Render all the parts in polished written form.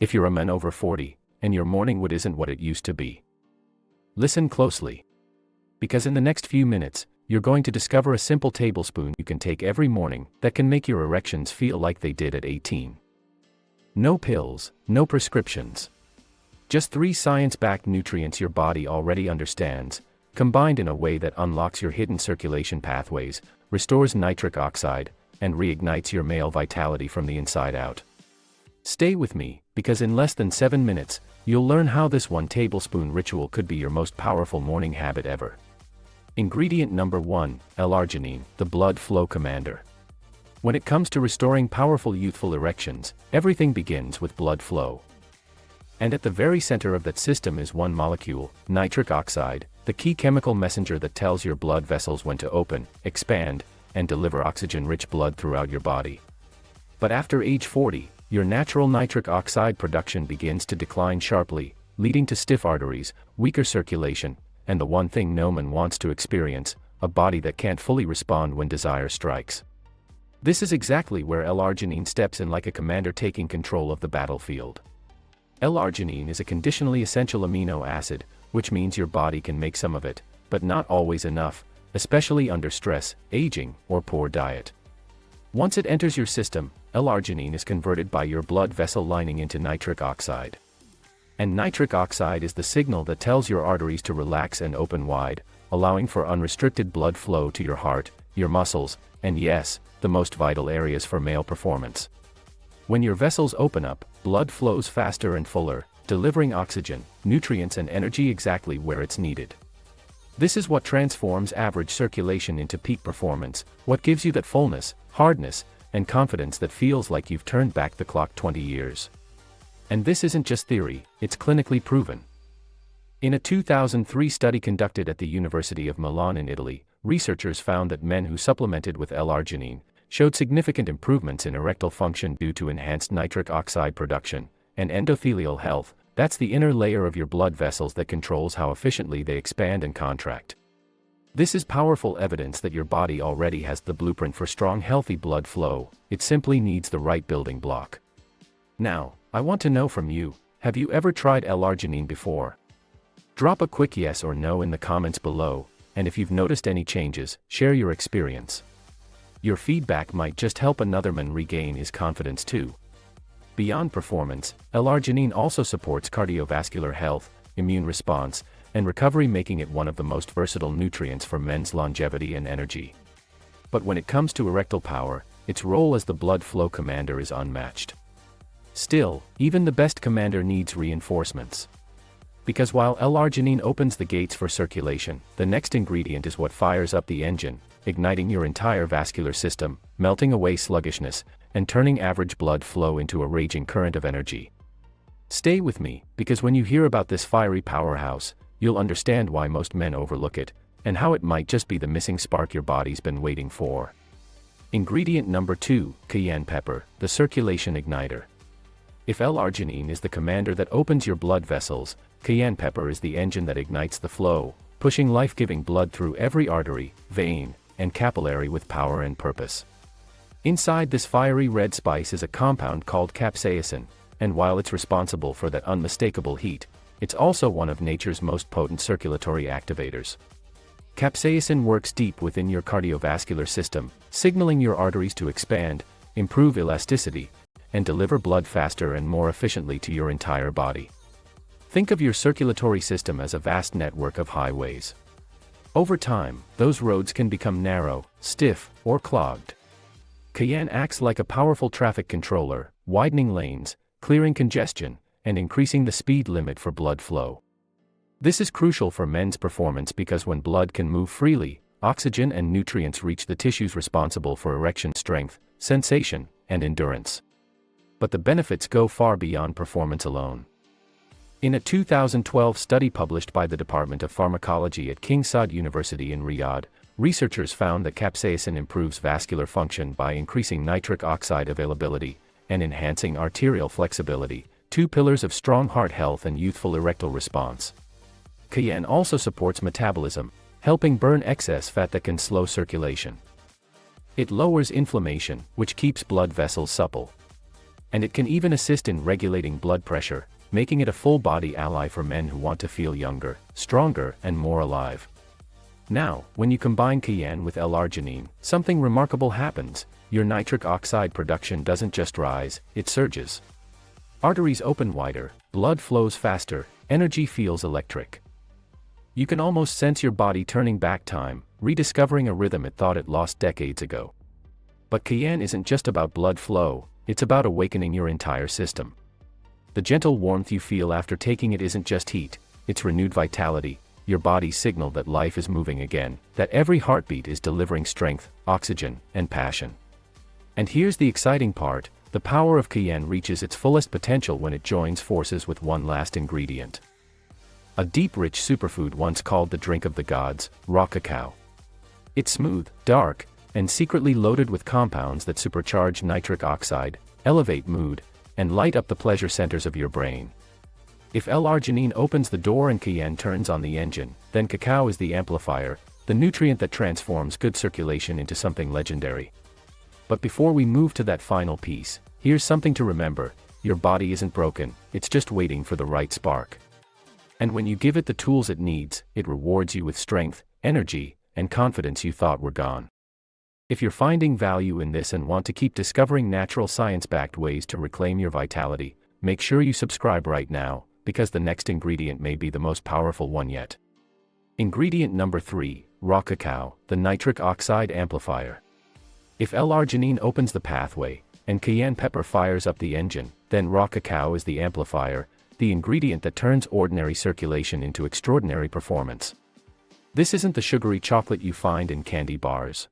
if you're a man over 40, and your morning wood isn't what it used to be. Listen closely. Because in the next few minutes, you're going to discover a simple tablespoon you can take every morning that can make your erections feel like they did at 18. No pills, no prescriptions. Just 3 science-backed nutrients your body already understands, combined in a way that unlocks your hidden circulation pathways, restores nitric oxide, and reignites your male vitality from the inside out. Stay with me, because in less than 7 minutes, you'll learn how this 1 tablespoon ritual could be your most powerful morning habit ever. Ingredient number 1, L-arginine, the blood flow commander. When it comes to restoring powerful youthful erections, everything begins with blood flow. And at the very center of that system is one molecule, nitric oxide, the key chemical messenger that tells your blood vessels when to open, expand, and deliver oxygen-rich blood throughout your body. But after age 40, your natural nitric oxide production begins to decline sharply, leading to stiff arteries, weaker circulation, and the one thing no man wants to experience, a body that can't fully respond when desire strikes. This is exactly where L-arginine steps in like a commander taking control of the battlefield. L-arginine is a conditionally essential amino acid, which means your body can make some of it, but not always enough, especially under stress, aging, or poor diet. Once it enters your system, L-arginine is converted by your blood vessel lining into nitric oxide. And nitric oxide is the signal that tells your arteries to relax and open wide, allowing for unrestricted blood flow to your heart, your muscles, and yes, the most vital areas for male performance. When your vessels open up, blood flows faster and fuller, delivering oxygen, nutrients and energy exactly where it's needed. This is what transforms average circulation into peak performance, what gives you that fullness, hardness, and confidence that feels like you've turned back the clock 20 years. And this isn't just theory, it's clinically proven. In a 2003 study conducted at the University of Milan in Italy, researchers found that men who supplemented with L-arginine showed significant improvements in erectile function due to enhanced nitric oxide production, and endothelial health, that's the inner layer of your blood vessels that controls how efficiently they expand and contract. This is powerful evidence that your body already has the blueprint for strong healthy blood flow, it simply needs the right building block. Now, I want to know from you, have you ever tried L-arginine before? Drop a quick yes or no in the comments below, and if you've noticed any changes, share your experience. Your feedback might just help another man regain his confidence too. Beyond performance, L-arginine also supports cardiovascular health, immune response, and recovery, making it one of the most versatile nutrients for men's longevity and energy. But when it comes to erectile power, its role as the blood flow commander is unmatched. Still, even the best commander needs reinforcements. Because while L-arginine opens the gates for circulation, the next ingredient is what fires up the engine, igniting your entire vascular system, melting away sluggishness, and turning average blood flow into a raging current of energy. Stay with me, because when you hear about this fiery powerhouse, you'll understand why most men overlook it, and how it might just be the missing spark your body's been waiting for. Ingredient number 2, cayenne pepper, the circulation igniter. If L-arginine is the commander that opens your blood vessels, cayenne pepper is the engine that ignites the flow, pushing life-giving blood through every artery, vein, and capillary with power and purpose. Inside this fiery red spice is a compound called capsaicin, and while it's responsible for that unmistakable heat, it's also one of nature's most potent circulatory activators. Capsaicin works deep within your cardiovascular system, signaling your arteries to expand, improve elasticity, and deliver blood faster and more efficiently to your entire body. Think of your circulatory system as a vast network of highways. Over time, those roads can become narrow, stiff, or clogged. Cayenne acts like a powerful traffic controller, widening lanes, clearing congestion, and increasing the speed limit for blood flow. This is crucial for men's performance because when blood can move freely, oxygen and nutrients reach the tissues responsible for erection strength, sensation, and endurance. But the benefits go far beyond performance alone. In a 2012 study published by the Department of Pharmacology at King Saud University in Riyadh, researchers found that capsaicin improves vascular function by increasing nitric oxide availability and enhancing arterial flexibility, 2 pillars of strong heart health and youthful erectile response. Cayenne also supports metabolism, helping burn excess fat that can slow circulation. It lowers inflammation, which keeps blood vessels supple. And it can even assist in regulating blood pressure, making it a full-body ally for men who want to feel younger, stronger, and more alive. Now, when you combine cayenne with L-arginine, something remarkable happens. Your nitric oxide production doesn't just rise, it surges. Arteries open wider, blood flows faster, energy feels electric. You can almost sense your body turning back time, rediscovering a rhythm it thought it lost decades ago. But cayenne isn't just about blood flow, it's about awakening your entire system. The gentle warmth you feel after taking it isn't just heat, it's renewed vitality, your body's signal that life is moving again, that every heartbeat is delivering strength, oxygen, and passion. And here's the exciting part, the power of cayenne reaches its fullest potential when it joins forces with one last ingredient. A deep rich superfood once called the drink of the gods, raw cacao. It's smooth, dark, and secretly loaded with compounds that supercharge nitric oxide, elevate mood, and light up the pleasure centers of your brain. If L-arginine opens the door and cayenne turns on the engine, then cacao is the amplifier, the nutrient that transforms good circulation into something legendary. But before we move to that final piece, here's something to remember, your body isn't broken, it's just waiting for the right spark. And when you give it the tools it needs, it rewards you with strength, energy, and confidence you thought were gone. If you're finding value in this and want to keep discovering natural science-backed ways to reclaim your vitality, make sure you subscribe right now, because the next ingredient may be the most powerful one yet. Ingredient number 3, raw cacao, the nitric oxide amplifier. If L-arginine opens the pathway, and cayenne pepper fires up the engine, then raw cacao is the amplifier, the ingredient that turns ordinary circulation into extraordinary performance. This isn't the sugary chocolate you find in candy bars.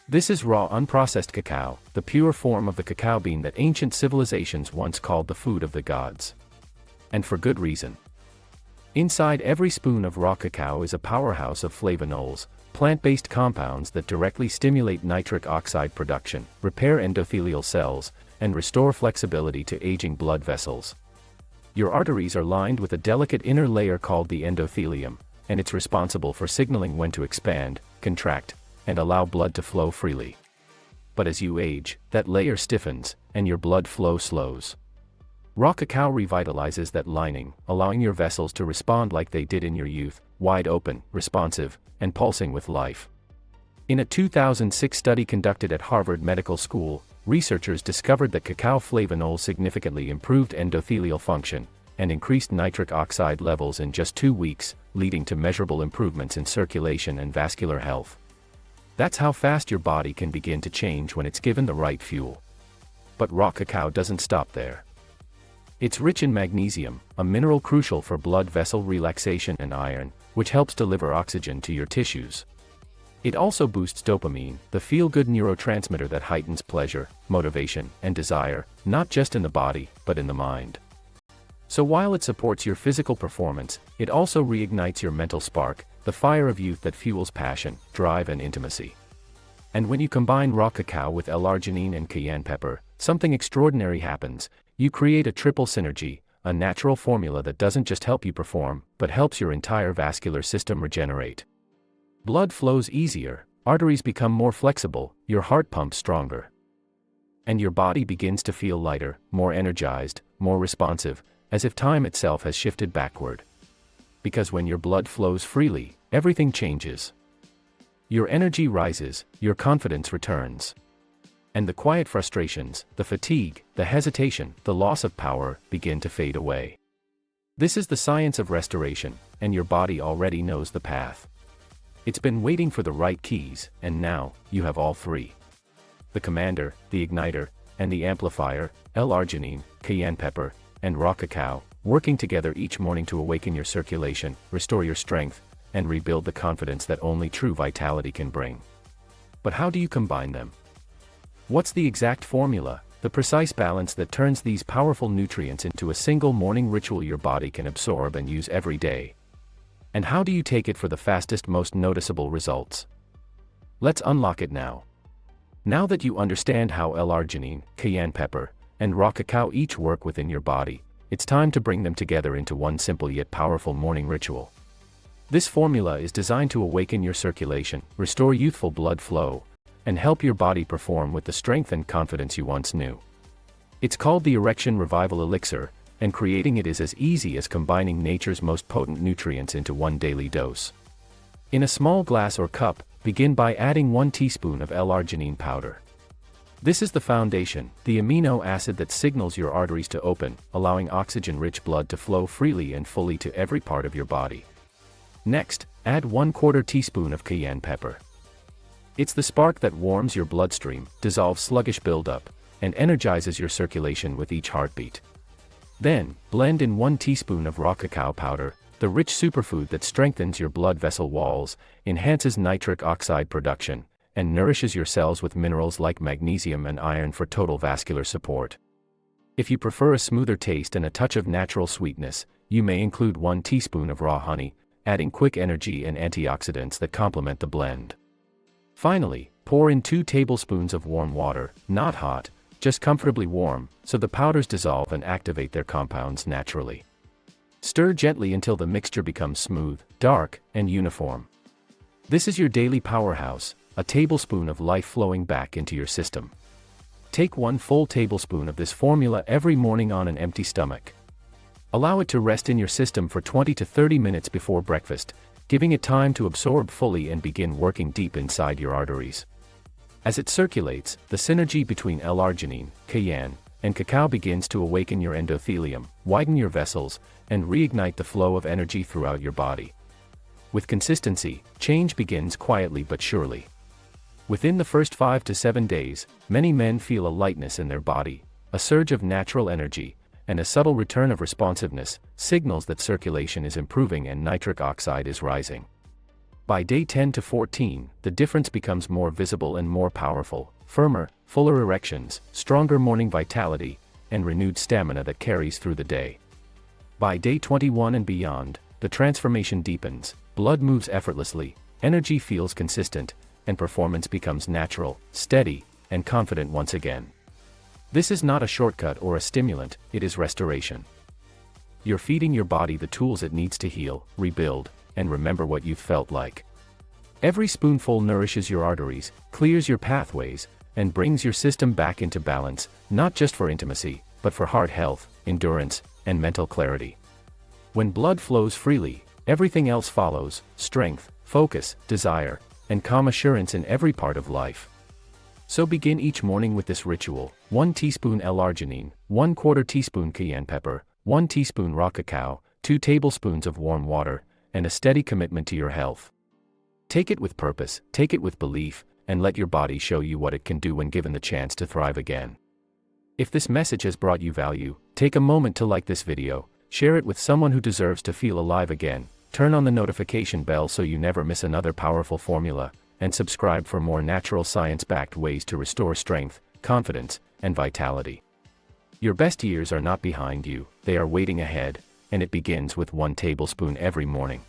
This is raw unprocessed cacao, the pure form of the cacao bean that ancient civilizations once called the food of the gods. And for good reason. Inside every spoon of raw cacao is a powerhouse of flavonols, plant-based compounds that directly stimulate nitric oxide production, repair endothelial cells, and restore flexibility to aging blood vessels. Your arteries are lined with a delicate inner layer called the endothelium, and it's responsible for signaling when to expand, contract, and allow blood to flow freely. But as you age, that layer stiffens, and your blood flow slows. Raw cacao revitalizes that lining, allowing your vessels to respond like they did in your youth, wide open, responsive, and pulsing with life. In a 2006 study conducted at Harvard Medical School, researchers discovered that cacao flavonols significantly improved endothelial function and increased nitric oxide levels in just 2 weeks, leading to measurable improvements in circulation and vascular health. That's how fast your body can begin to change when it's given the right fuel. But raw cacao doesn't stop there. It's rich in magnesium, a mineral crucial for blood vessel relaxation, and iron, which helps deliver oxygen to your tissues. It also boosts dopamine, the feel-good neurotransmitter that heightens pleasure, motivation, and desire, not just in the body, but in the mind. So while it supports your physical performance, it also reignites your mental spark, the fire of youth that fuels passion, drive, and intimacy. And when you combine raw cacao with L-arginine and cayenne pepper, something extraordinary happens. You create a triple synergy, a natural formula that doesn't just help you perform, but helps your entire vascular system regenerate. Blood flows easier, arteries become more flexible, your heart pumps stronger. And your body begins to feel lighter, more energized, more responsive, as if time itself has shifted backward. Because when your blood flows freely, everything changes. Your energy rises, your confidence returns. And the quiet frustrations, the fatigue, the hesitation, the loss of power, begin to fade away. This is the science of restoration, and your body already knows the path. It's been waiting for the right keys, and now, you have all three. The commander, the igniter, and the amplifier, L-arginine, cayenne pepper, and raw cacao, working together each morning to awaken your circulation, restore your strength, and rebuild the confidence that only true vitality can bring. But how do you combine them? What's the exact formula, the precise balance that turns these powerful nutrients into a single morning ritual your body can absorb and use every day? And how do you take it for the fastest, most noticeable results? Let's unlock it now. Now that you understand how L-arginine, cayenne pepper, and raw cacao each work within your body, it's time to bring them together into one simple yet powerful morning ritual. This formula is designed to awaken your circulation, restore youthful blood flow, and help your body perform with the strength and confidence you once knew. It's called the Erection Revival Elixir, and creating it is as easy as combining nature's most potent nutrients into one daily dose. In a small glass or cup, begin by adding 1 teaspoon of L-arginine powder. This is the foundation, the amino acid that signals your arteries to open, allowing oxygen-rich blood to flow freely and fully to every part of your body. Next, add 1/4 teaspoon of cayenne pepper. It's the spark that warms your bloodstream, dissolves sluggish buildup, and energizes your circulation with each heartbeat. Then, blend in 1 teaspoon of raw cacao powder, the rich superfood that strengthens your blood vessel walls, enhances nitric oxide production, and nourishes your cells with minerals like magnesium and iron for total vascular support. If you prefer a smoother taste and a touch of natural sweetness, you may include 1 teaspoon of raw honey, adding quick energy and antioxidants that complement the blend. Finally, pour in 2 tablespoons of warm water, not hot, just comfortably warm, so the powders dissolve and activate their compounds naturally. Stir gently until the mixture becomes smooth, dark, and uniform. This is your daily powerhouse, a tablespoon of life flowing back into your system. Take 1 full tablespoon of this formula every morning on an empty stomach. Allow it to rest in your system for 20 to 30 minutes before breakfast, giving it time to absorb fully and begin working deep inside your arteries. As it circulates, the synergy between L-arginine, cayenne, and cacao begins to awaken your endothelium, widen your vessels, and reignite the flow of energy throughout your body. With consistency, change begins quietly but surely. Within the first 5 to 7 days, many men feel a lightness in their body, a surge of natural energy, and a subtle return of responsiveness, signals that circulation is improving and nitric oxide is rising. By day 10 to 14, the difference becomes more visible and more powerful, firmer, fuller erections, stronger morning vitality, and renewed stamina that carries through the day. By day 21 and beyond, the transformation deepens, blood moves effortlessly, energy feels consistent, and performance becomes natural, steady, and confident once again. This is not a shortcut or a stimulant, it is restoration. You're feeding your body the tools it needs to heal, rebuild, and remember what you've felt like. Every spoonful nourishes your arteries, clears your pathways, and brings your system back into balance, not just for intimacy, but for heart health, endurance, and mental clarity. When blood flows freely, everything else follows: strength, focus, desire, and calm assurance in every part of life. So begin each morning with this ritual: 1 teaspoon L-arginine, 1/4 teaspoon cayenne pepper, 1 teaspoon raw cacao, 2 tablespoons of warm water, and a steady commitment to your health. Take it with purpose, take it with belief, and let your body show you what it can do when given the chance to thrive again. If this message has brought you value, take a moment to like this video, share it with someone who deserves to feel alive again, turn on the notification bell so you never miss another powerful formula, and subscribe for more natural science-backed ways to restore strength, confidence, and vitality. Your best years are not behind you, they are waiting ahead, and it begins with 1 tablespoon every morning.